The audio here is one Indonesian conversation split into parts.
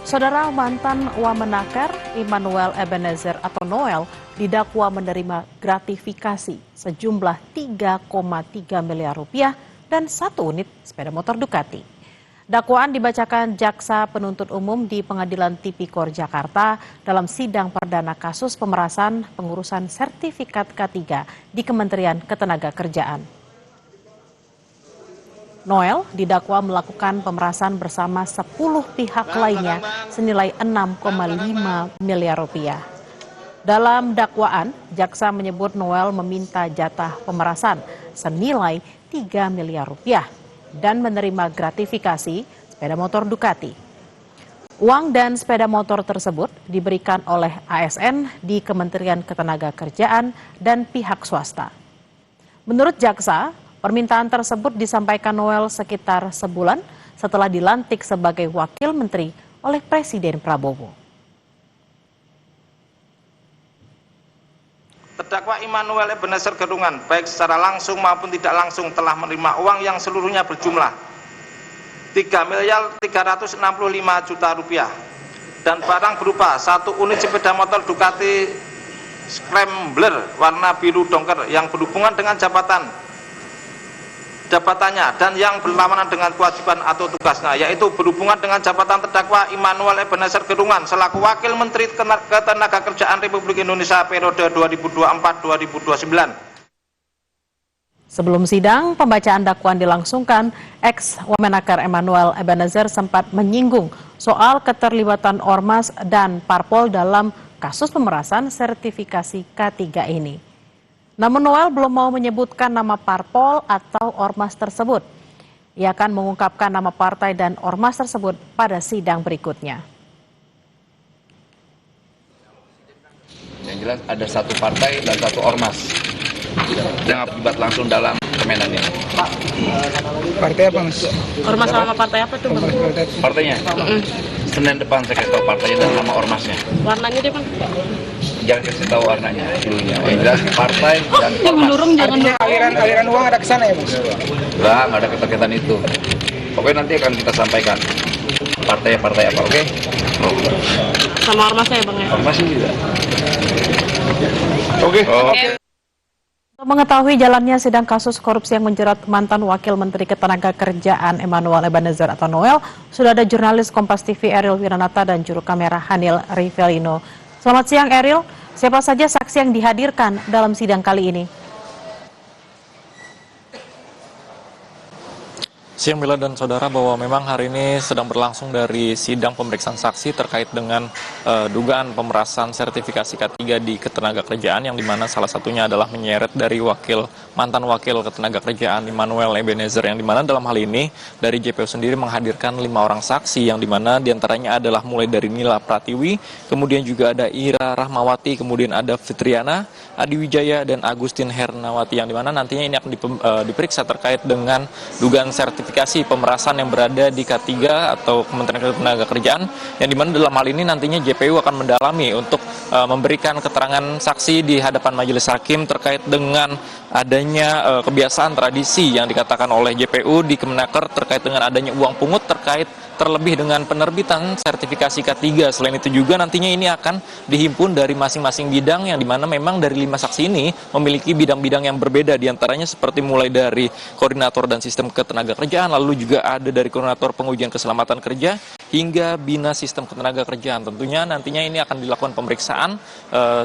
Saudara mantan Wamenakar Immanuel Ebenezer atau Noel didakwa menerima gratifikasi sejumlah 3,3 miliar rupiah dan 1 unit sepeda motor Ducati. Dakwaan dibacakan Jaksa Penuntut Umum di Pengadilan Tipikor Jakarta dalam sidang perdana kasus pemerasan pengurusan sertifikat K3 di Kementerian Ketenagakerjaan. Noel didakwa melakukan pemerasan bersama 10 pihak lainnya senilai 6,5 miliar rupiah. Dalam dakwaan, jaksa menyebut Noel meminta jatah pemerasan senilai 3 miliar rupiah dan menerima gratifikasi sepeda motor Ducati. Uang dan sepeda motor tersebut diberikan oleh ASN di Kementerian Ketenagakerjaan dan pihak swasta. Menurut jaksa, permintaan tersebut disampaikan Noel sekitar sebulan setelah dilantik sebagai wakil menteri oleh Presiden Prabowo. Terdakwa Immanuel Ebenezer Gerungan baik secara langsung maupun tidak langsung telah menerima uang yang seluruhnya berjumlah 3.365 juta rupiah dan barang berupa 1 unit sepeda motor Ducati Scrambler warna biru dongker yang berhubungan dengan jabatannya dan yang berlawanan dengan kewajiban atau tugasnya, yaitu berhubungan dengan jabatan terdakwa Immanuel Ebenezer Gerungan selaku Wakil Menteri Ketenagakerjaan Republik Indonesia periode 2024-2029. Sebelum sidang, pembacaan dakwaan dilangsungkan, ex-Wamenakar Immanuel Ebenezer sempat menyinggung soal keterlibatan Ormas dan Parpol dalam kasus pemerasan sertifikasi K3 ini. Namun Noel belum mau menyebutkan nama parpol atau ormas tersebut. Ia akan mengungkapkan nama partai dan ormas tersebut pada sidang berikutnya. Yang jelas ada 1 partai dan 1 ormas yang terlibat langsung dalam permainan ini. Partai apa, Mas? Ormas sama partai apa tuh, Bang? Partainya? Senin depan saya kasih tahu partainya dan nama ormasnya. Warnanya deh, Bang. Jangan kasih tahu warnanya dulunya. Yang jelas partai dan ormas. Artinya aliran uang ada ke sana ya, Mas? Enggak ada keterkaitan itu. Pokoknya nanti akan kita sampaikan partai apa, oke? Sama ormasnya ya, Bang ya? Ormasnya juga. Oke. Untuk mengetahui jalannya sidang kasus korupsi yang menjerat mantan Wakil Menteri Ketenagakerjaan Immanuel Ebenezer atau Noel, sudah ada jurnalis Kompas TV Eril Wiranata dan juru kamera Hanil Rivelino. Selamat siang Eril, siapa saja saksi yang dihadirkan dalam sidang kali ini? Siang Mila dan Saudara, bahwa memang hari ini sedang berlangsung dari sidang pemeriksaan saksi terkait dengan dugaan pemerasan sertifikasi K3 di Ketenagakerjaan, yang dimana salah satunya adalah menyeret dari mantan wakil Ketenagakerjaan Immanuel Ebenezer, yang dimana dalam hal ini dari JPU sendiri menghadirkan 5 orang saksi, yang dimana diantaranya adalah mulai dari Nila Pratiwi, kemudian juga ada Ira Rahmawati, kemudian ada Fitriana, Adi Wijaya, dan Agustin Hernawati, yang dimana nantinya ini akan diperiksa terkait dengan dugaan sertifikasi pemerasan yang berada di K3 atau Kementerian Ketenagakerjaan, yang dimana dalam hal ini nantinya JPU akan mendalami untuk memberikan keterangan saksi di hadapan majelis hakim terkait dengan adanya kebiasaan tradisi yang dikatakan oleh JPU di Kemenaker terkait dengan adanya uang pungut terlebih dengan penerbitan sertifikasi K3. Selain itu juga nantinya ini akan dihimpun dari masing-masing bidang, yang dimana memang dari 5 saksi ini memiliki bidang-bidang yang berbeda, diantaranya seperti mulai dari koordinator dan sistem ketenagakerjaan, lalu juga ada dari koordinator pengujian keselamatan kerja hingga bina sistem ketenagakerjaan. Tentunya nantinya ini akan dilakukan pemeriksaan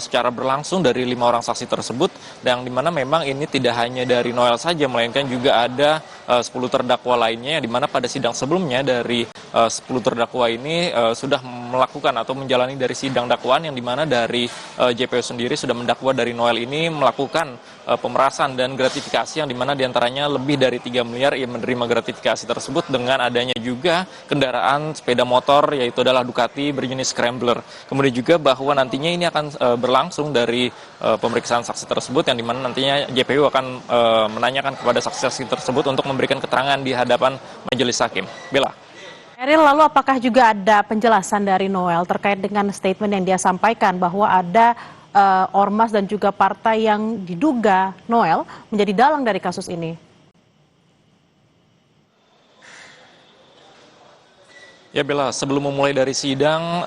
secara berlangsung dari 5 orang saksi tersebut, yang dimana memang ini tidak hanya dari Noel saja, melainkan juga ada 10 terdakwa lainnya, yang dimana pada sidang sebelumnya dari 10 terdakwa ini sudah melakukan atau menjalani dari sidang dakwaan, yang dimana dari JPU sendiri sudah mendakwa dari Noel ini melakukan pemerasan dan gratifikasi, yang dimana diantaranya lebih dari 3 miliar ia menerima gratifikasi tersebut dengan adanya juga kendaraan sepeda motor, yaitu adalah Ducati berjenis Scrambler. Kemudian juga bahwa nantinya ini akan berlangsung dari pemeriksaan saksi tersebut, yang dimana nantinya JPU akan menanyakan kepada saksi-saksi tersebut untuk memberikan keterangan di hadapan majelis hakim. Bella. Eril, lalu apakah juga ada penjelasan dari Noel terkait dengan statement yang dia sampaikan bahwa ada ormas dan juga partai yang diduga Noel menjadi dalang dari kasus ini? Ya Bella, sebelum memulai dari sidang,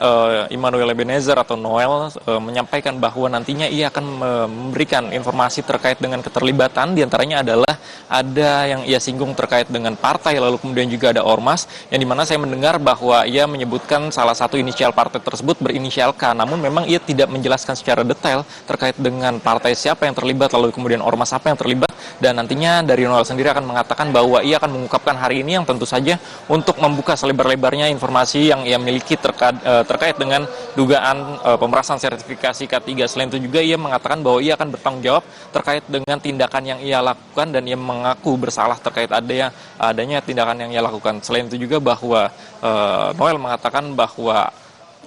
Immanuel Ebenezer atau Noel menyampaikan bahwa nantinya ia akan memberikan informasi terkait dengan keterlibatan, diantaranya adalah ada yang ia singgung terkait dengan partai, lalu kemudian juga ada ormas, yang dimana saya mendengar bahwa ia menyebutkan salah satu inisial partai tersebut berinisial K, namun memang ia tidak menjelaskan secara detail terkait dengan partai siapa yang terlibat, lalu kemudian ormas apa yang terlibat, dan nantinya dari Noel sendiri akan mengatakan bahwa ia akan mengungkapkan hari ini yang tentu saja untuk membuka selebar-lebarnya informasi yang ia miliki terkait dengan dugaan pemerasan sertifikasi K3. Selain itu juga ia mengatakan bahwa ia akan bertanggung jawab terkait dengan tindakan yang ia lakukan dan ia mengaku bersalah terkait adanya tindakan yang ia lakukan. Selain itu juga bahwa Noel mengatakan bahwa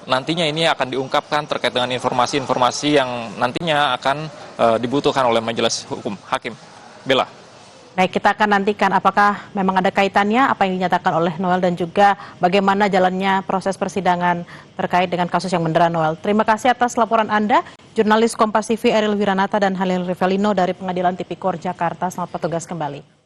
nantinya ini akan diungkapkan terkait dengan informasi-informasi yang nantinya akan dibutuhkan oleh majelis hukum hakim. Bella. Baik, kita akan nantikan apakah memang ada kaitannya apa yang dinyatakan oleh Noel dan juga bagaimana jalannya proses persidangan terkait dengan kasus yang mendera Noel. Terima kasih atas laporan Anda, jurnalis Kompas TV Eril Wiranata dan Halil Rivelino dari Pengadilan Tipikor Jakarta. Selamat bertugas kembali.